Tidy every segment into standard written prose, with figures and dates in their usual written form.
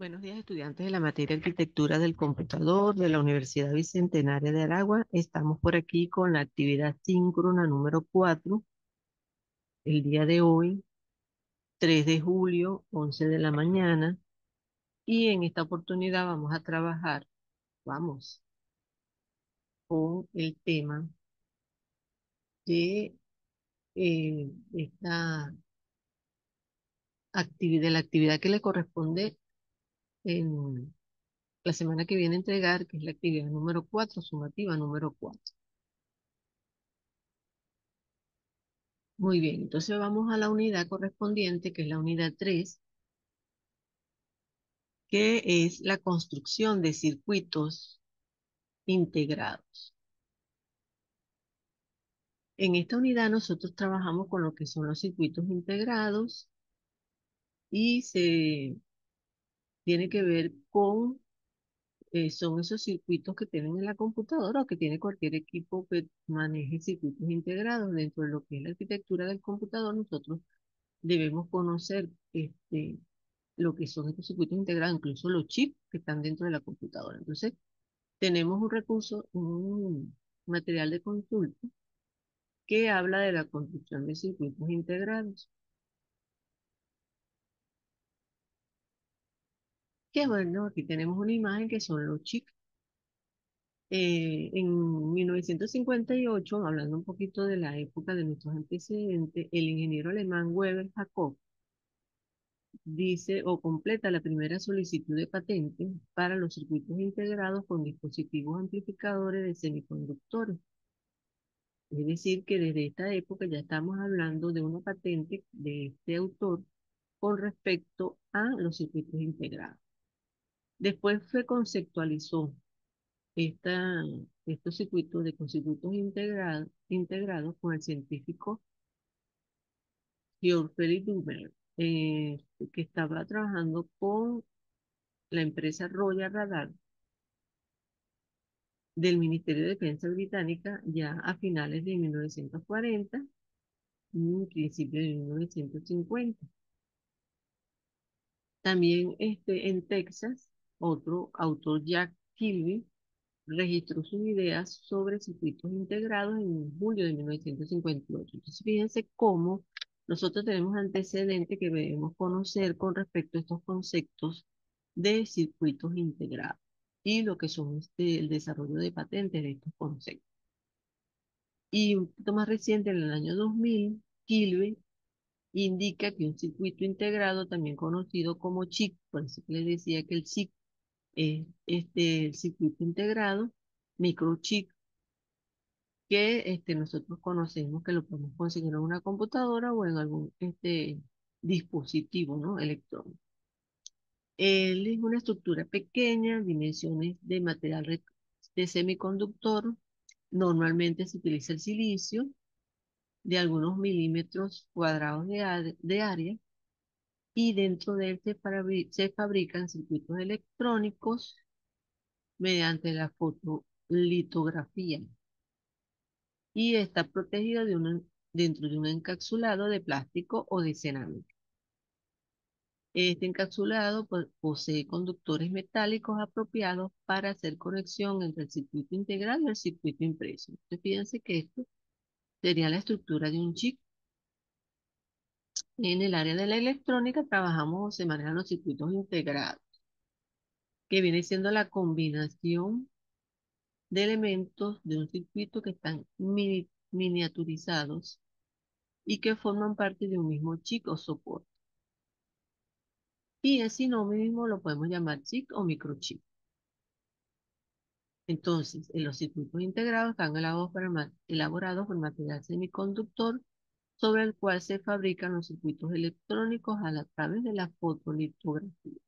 Buenos días, estudiantes de la materia Arquitectura del Computador de la Universidad Bicentenaria de Aragua. Estamos por aquí con la actividad síncrona número 4, el día de hoy, 3 de julio, 11 de la mañana. Y en esta oportunidad vamos a trabajar, vamos, con el tema de esta actividad, la actividad que le corresponde en la semana que viene a entregar, que es la actividad número 4, sumativa número 4. Muy bien, entonces vamos a la unidad correspondiente, que es la unidad 3, que es la construcción de circuitos integrados. En esta unidad nosotros trabajamos con lo que son los circuitos integrados y se tiene que ver con, son esos circuitos que tienen en la computadora o que tiene cualquier equipo que maneje circuitos integrados. Dentro de lo que es la arquitectura del computador, nosotros debemos conocer lo que son estos circuitos integrados, incluso los chips que están dentro de la computadora. Entonces, tenemos un recurso, un material de consulta que habla de la construcción de circuitos integrados. Que bueno, aquí tenemos una imagen que son los chips. En 1958, hablando un poquito de la época de nuestros antecedentes, el ingeniero alemán Weber Jacob dice o completa la primera solicitud de patente para los circuitos integrados con dispositivos amplificadores de semiconductores. Es decir, que desde esta época ya estamos hablando de una patente de este autor con respecto a los circuitos integrados. Después se conceptualizó esta, estos circuitos de con circuitos integrados con el científico Georg Felix Dummer, que estaba trabajando con la empresa Royal Radar del Ministerio de Defensa británica ya a finales de 1940 y principios de 1950. También en Texas, otro autor, Jack Kilby, registró sus ideas sobre circuitos integrados en julio de 1958. Entonces, fíjense cómo nosotros tenemos antecedentes que debemos conocer con respecto a estos conceptos de circuitos integrados y lo que son el desarrollo de patentes de estos conceptos. Y un poquito más reciente, en el año 2000, Kilby indica que un circuito integrado, también conocido como chip, por eso que les decía que el chip es el circuito integrado, microchip, que nosotros conocemos que lo podemos conseguir en una computadora o en algún dispositivo, ¿no?, electrónico. Él es una estructura pequeña, dimensiones de material de semiconductor. Normalmente se utiliza el silicio de algunos milímetros cuadrados de área, y dentro de él se fabrican circuitos electrónicos mediante la fotolitografía y está protegido dentro de un encapsulado de plástico o de cerámica. Este encapsulado posee conductores metálicos apropiados para hacer conexión entre el circuito integral y el circuito impreso. Entonces, fíjense que esto sería la estructura de un chip. En el área de la electrónica trabajamos o se manejan los circuitos integrados, que viene siendo la combinación de elementos de un circuito que están miniaturizados y que forman parte de un mismo chip o soporte. Y ese nombre mismo lo podemos llamar chip o microchip. Entonces, en los circuitos integrados están elaborados por material semiconductor sobre el cual se fabrican los circuitos electrónicos a través de la fotolitografía.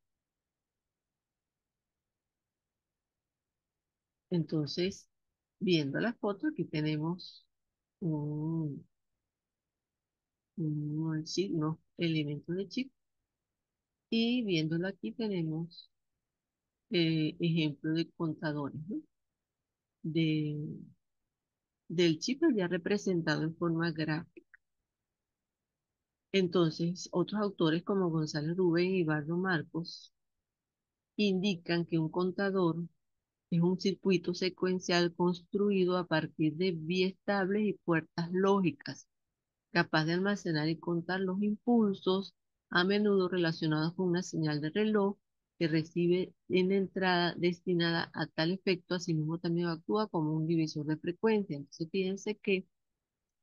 Entonces, viendo la foto, aquí tenemos un, chip, unos elementos de chip, y viéndolo aquí tenemos ejemplos de contadores, ¿no?, de, del chip ya representado en forma gráfica. Entonces, otros autores como González Rubén y Bardo Marcos indican que un contador es un circuito secuencial construido a partir de biestables y puertas lógicas, capaz de almacenar y contar los impulsos, a menudo relacionados con una señal de reloj que recibe en la entrada destinada a tal efecto. Asimismo, también actúa como un divisor de frecuencia. Entonces, fíjense que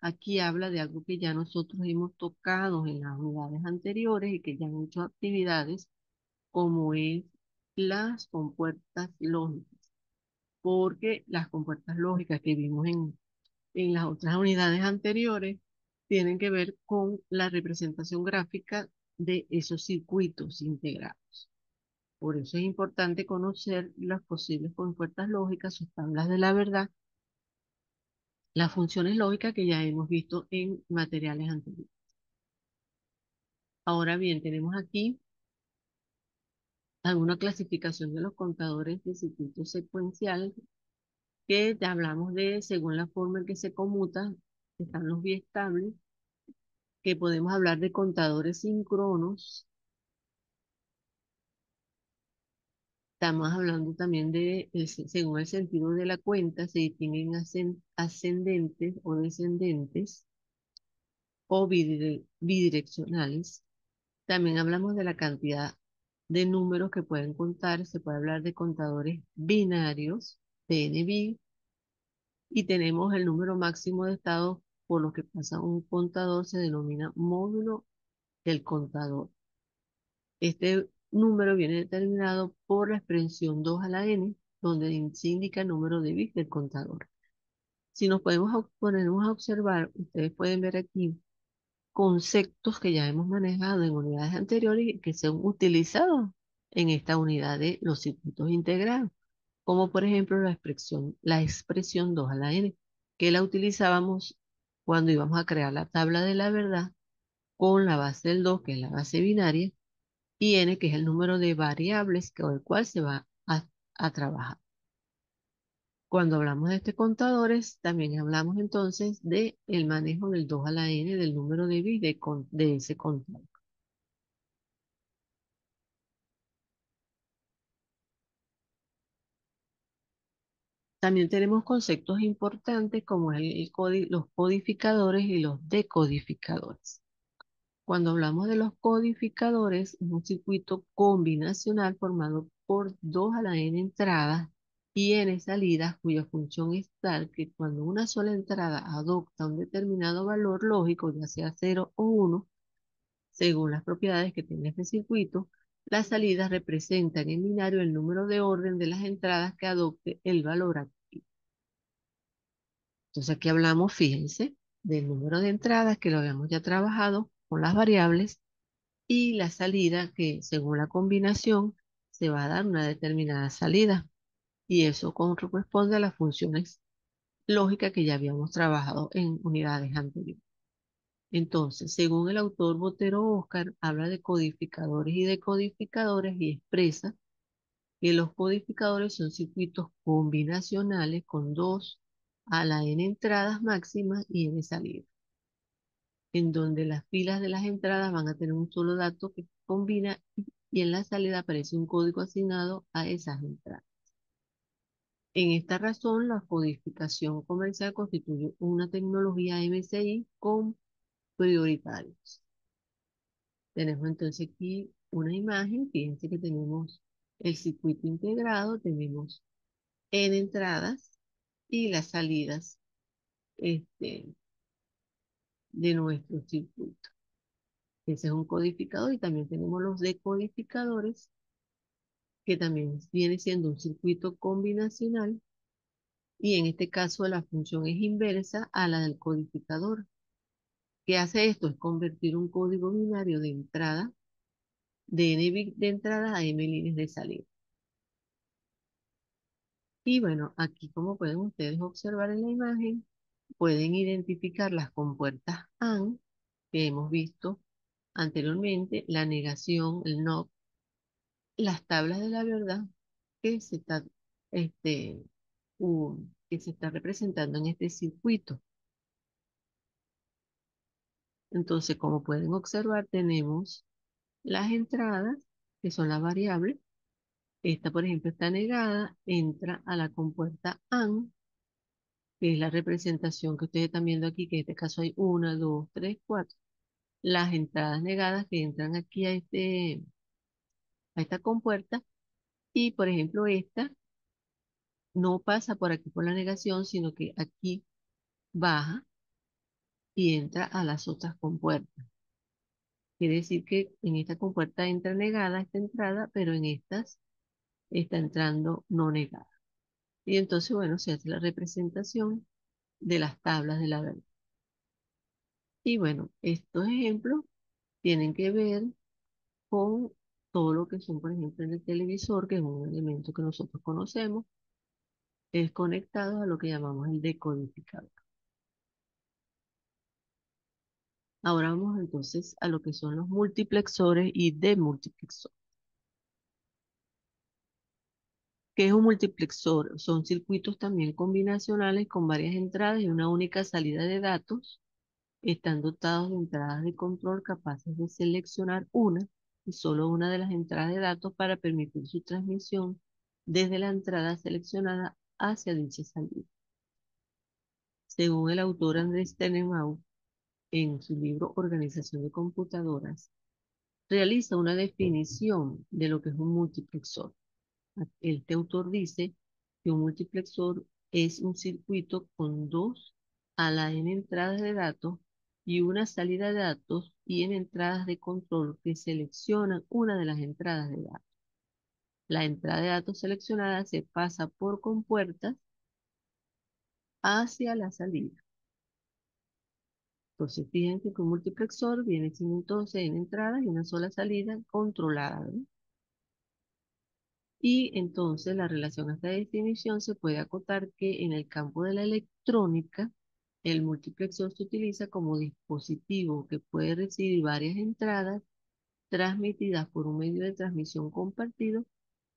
aquí habla de algo que ya nosotros hemos tocado en las unidades anteriores y que ya han hecho actividades, como es las compuertas lógicas, porque las compuertas lógicas que vimos en las otras unidades anteriores tienen que ver con la representación gráfica de esos circuitos integrados. Por eso es importante conocer las posibles compuertas lógicas, sus tablas de la verdad, las funciones lógicas que ya hemos visto en materiales anteriores. Ahora bien, tenemos aquí alguna clasificación de los contadores de circuitos secuenciales que ya hablamos de según la forma en que se conmuta, están los biestables, que podemos hablar de contadores síncronos. Estamos hablando también de, según el sentido de la cuenta, se distinguen ascendentes o descendentes o bidireccionales. También hablamos de la cantidad de números que pueden contar. Se puede hablar de contadores binarios, PNB, y tenemos el número máximo de estados por los que pasa un contador, se denomina módulo del contador. Este número viene determinado por la expresión 2 a la n, donde se indica el número de bits del contador. Si nos ponemos a observar, ustedes pueden ver aquí conceptos que ya hemos manejado en unidades anteriores y que son utilizados en esta unidad de los circuitos integrados, como por ejemplo la expresión 2 a la n, que la utilizábamos cuando íbamos a crear la tabla de la verdad con la base del 2, que es la base binaria, y n, que es el número de variables con el cual se va a trabajar. Cuando hablamos de este contadores, también hablamos entonces de el manejo del 2 a la n, del número de bits de ese contador. También tenemos conceptos importantes como los codificadores y los decodificadores. Cuando hablamos de los codificadores, es un circuito combinacional formado por 2 a la n entradas y n salidas, cuya función es tal que cuando una sola entrada adopta un determinado valor lógico, ya sea 0 o 1, según las propiedades que tiene este circuito, las salidas representan en binario el número de orden de las entradas que adopte el valor activo. Entonces aquí hablamos, fíjense, del número de entradas que lo habíamos ya trabajado con las variables y la salida que según la combinación se va a dar una determinada salida. Y eso corresponde a las funciones lógicas que ya habíamos trabajado en unidades anteriores. Entonces, según el autor Botero Oscar, habla de codificadores y decodificadores y expresa que los codificadores son circuitos combinacionales con 2 a la n entradas máximas y n salidas, en donde las filas de las entradas van a tener un solo dato que combina y en la salida aparece un código asignado a esas entradas. En esta razón, la codificación comercial constituye una tecnología MCI con prioritarios. Tenemos entonces aquí una imagen, fíjense que tenemos el circuito integrado, tenemos n entradas y las salidas de nuestro circuito. Ese es un codificador y también tenemos los decodificadores, que también viene siendo un circuito combinacional y en este caso la función es inversa a la del codificador. ¿Qué hace esto? Es convertir un código binario de entrada, de n bits de entrada a m líneas de salida. Y bueno, aquí como pueden ustedes observar en la imagen, pueden identificar las compuertas AND que hemos visto anteriormente, la negación, el NOT, las tablas de la verdad que se está, este, que se está representando en este circuito. Entonces, como pueden observar, tenemos las entradas, que son las variables, Esta, por ejemplo, está negada, entra a la compuerta AND, que es la representación que ustedes están viendo aquí, que en este caso hay una, dos, tres, cuatro. Las entradas negadas que entran aquí a esta compuerta, y por ejemplo esta no pasa por aquí por la negación, sino que aquí baja y entra a las otras compuertas. Quiere decir que en esta compuerta entra negada esta entrada, pero en estas está entrando no negada. Y entonces, bueno, se hace la representación de las tablas de la verdad. Y bueno, estos ejemplos tienen que ver con todo lo que son, por ejemplo, en el televisor, que es un elemento que nosotros conocemos, es conectado a lo que llamamos el decodificador. Ahora vamos entonces a lo que son los multiplexores y demultiplexores. ¿Qué es un multiplexor? Son circuitos también combinacionales con varias entradas y una única salida de datos. Están dotados de entradas de control capaces de seleccionar una y solo una de las entradas de datos para permitir su transmisión desde la entrada seleccionada hacia dicha salida. Según el autor Andrés Tenenbaum, en su libro Organización de Computadoras, realiza una definición de lo que es un multiplexor. Este autor dice que un multiplexor es un circuito con dos a la n entradas de datos y una salida de datos y en entradas de control que seleccionan una de las entradas de datos. La entrada de datos seleccionada se pasa por compuertas hacia la salida. Entonces, fíjense que un multiplexor viene siendo entonces en entradas y una sola salida controlada, ¿verdad? Y entonces la relación a esta definición se puede acotar que en el campo de la electrónica, el multiplexor se utiliza como dispositivo que puede recibir varias entradas transmitidas por un medio de transmisión compartido.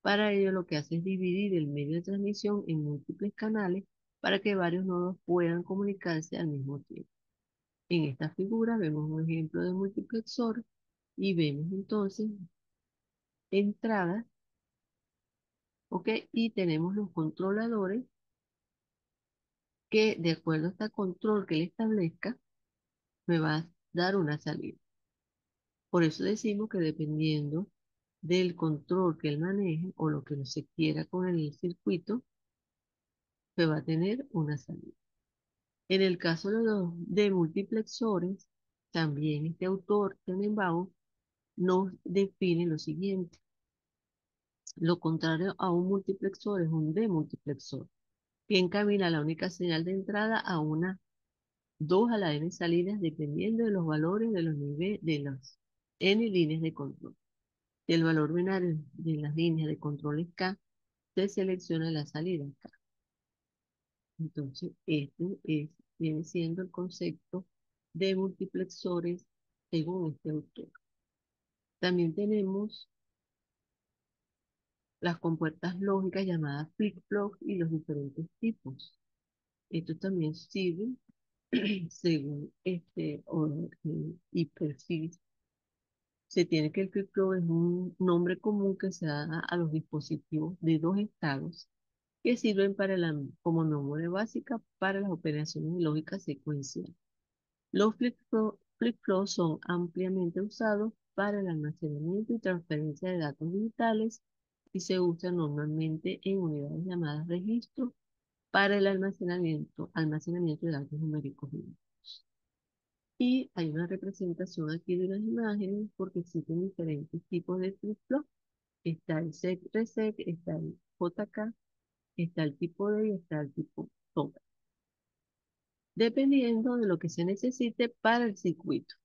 Para ello lo que hace es dividir el medio de transmisión en múltiples canales para que varios nodos puedan comunicarse al mismo tiempo. En esta figura vemos un ejemplo de multiplexor y vemos entonces entradas, ¿ok? Y tenemos los controladores que de acuerdo a este control que le establezca, me va a dar una salida. Por eso decimos que dependiendo del control que él maneje o lo que no se quiera con el circuito, se va a tener una salida. En el caso de multiplexores, también este autor, Tenenbaum, nos define lo siguiente. Lo contrario a un multiplexor es un demultiplexor, que encamina la única señal de entrada a una 2 a la n salidas dependiendo de los valores de los niveles de las n líneas de control. Si el valor binario de las líneas de control es k, se selecciona la salida k. Entonces, viene siendo el concepto de multiplexores según este autor. También tenemos las compuertas lógicas llamadas flip-flop y los diferentes tipos. Esto también sirve según y perfil. Se tiene que el flip-flop es un nombre común que se da a los dispositivos de dos estados que sirven como memoria básica para las operaciones de lógica secuencial. Los flip-flops son ampliamente usados para el almacenamiento y transferencia de datos digitales y se usan normalmente en unidades llamadas registros para el almacenamiento de datos numéricos. Y hay una representación aquí de las imágenes porque existen diferentes tipos de flip-flop. Está el SEC RESEC, está el JK, está el tipo D y está el tipo TOGA, dependiendo de lo que se necesite para el circuito.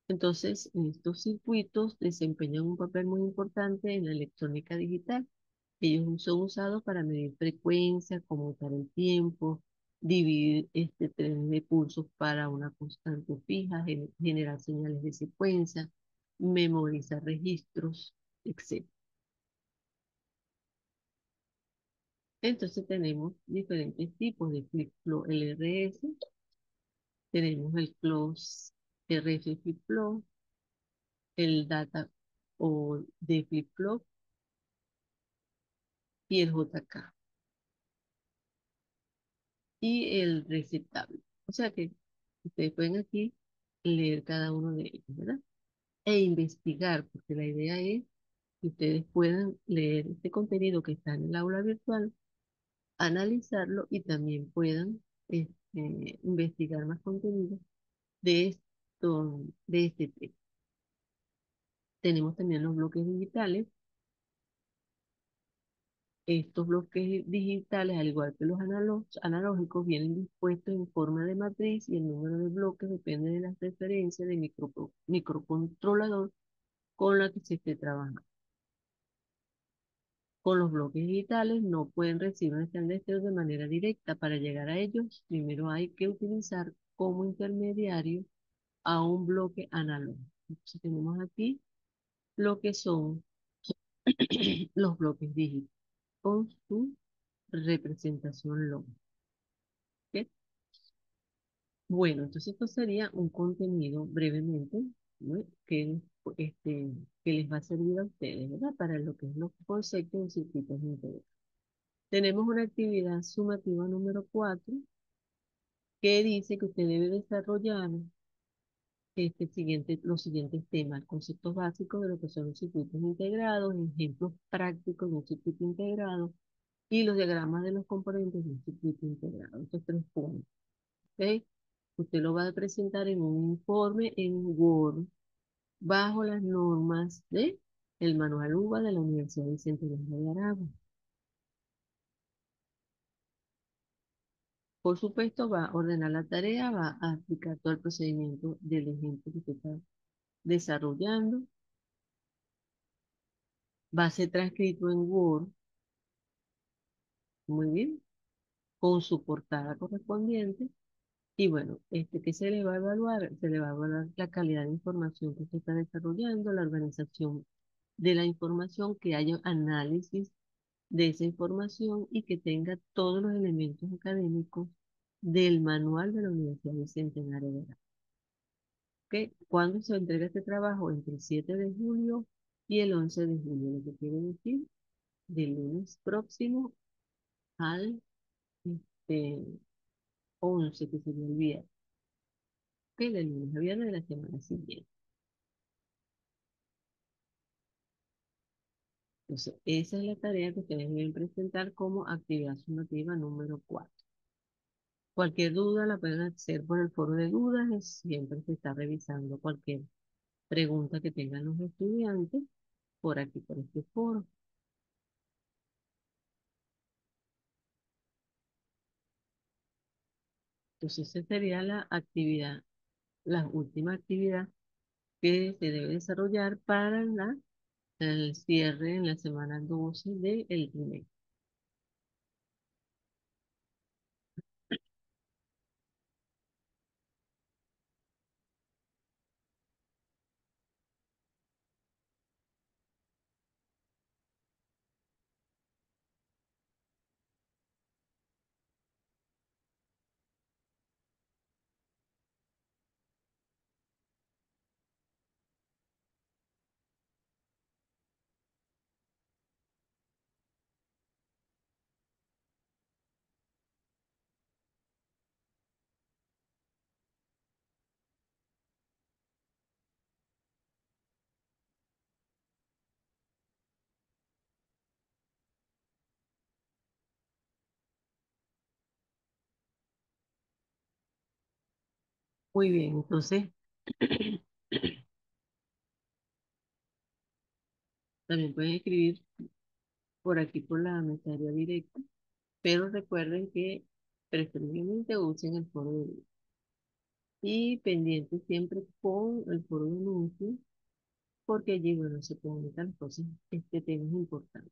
Entonces, estos circuitos desempeñan un papel muy importante en la electrónica digital. Ellos son usados para medir frecuencia, conmutar el tiempo, dividir trenes de pulsos para una constante fija, generar señales de secuencia, memorizar registros, etc. Entonces tenemos diferentes tipos de flip-flop LRS, tenemos el close RF flip-flop, el data o de flip-flop, y el JK y el receptáculo. O sea que ustedes pueden aquí leer cada uno de ellos, ¿verdad? E investigar, porque la idea es que ustedes puedan leer este contenido que está en el aula virtual, analizarlo y también puedan investigar más contenido de este tema. Tenemos también los bloques digitales. Estos bloques digitales, al igual que los analógicos, vienen dispuestos en forma de matriz y el número de bloques depende de las referencias de microcontrolador con la que se esté trabajando. Con los bloques digitales no pueden recibir una señal de estéreo de manera directa. Para llegar a ellos, primero hay que utilizar como intermediario a un bloque analógico. Entonces tenemos aquí lo que son los bloques digitales con su representación lógica. ¿Ok? Bueno, entonces esto sería un contenido brevemente, ¿no? Que les va a servir a ustedes, ¿verdad? Para lo que es los conceptos de circuitos integrados. Tenemos una actividad sumativa número 4 que dice que usted debe desarrollar los siguientes temas: conceptos básicos de lo que son los circuitos integrados, ejemplos prácticos de un circuito integrado y los diagramas de los componentes de un circuito integrado. Estos 3 puntos. ¿Ok? Usted lo va a presentar en un informe en Word bajo las normas de el Manual UBA de la Universidad Bicentenario de Aragua. Por supuesto, va a ordenar la tarea, va a aplicar todo el procedimiento del ejemplo que usted está desarrollando, va a ser transcrito en Word, muy bien, con su portada correspondiente. Y bueno, ¿qué se le va a evaluar? Se le va a evaluar la calidad de información que usted está desarrollando, la organización de la información, que haya análisis de esa información y que tenga todos los elementos académicos del manual de la Universidad Bicentenario de Aragua. ¿Ok? ¿Cuándo se entrega este trabajo? Entre el 7 de julio y el 11 de julio, lo que quiere decir del lunes próximo al este, 11, que sería el viernes. ¿Ok? Del lunes a viernes de la semana siguiente. Entonces, esa es la tarea que ustedes deben presentar como actividad sumativa número 4. Cualquier duda la pueden hacer por el foro de dudas, siempre se está revisando cualquier pregunta que tengan los estudiantes por aquí, por este foro. Entonces, esa sería la última actividad que se debe desarrollar para el cierre en la semana 12 del trimestre. Muy bien, entonces también pueden escribir por aquí por la mensajería directa, pero recuerden que preferiblemente usen el foro de dudas. Y pendientes siempre con el foro de anuncios, porque allí, bueno, se comunican cosas, este tema es importante.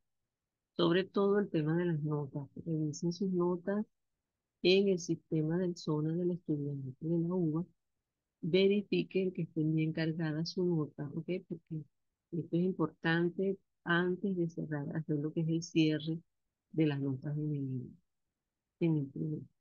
Sobre todo el tema de las notas. Revisen sus notas en el sistema del zona del estudiante de la UBA. Verifiquen que estén bien cargadas su nota, ¿ok? Porque esto es importante antes de cerrar, hacer lo que es el cierre de las notas en el trimestre.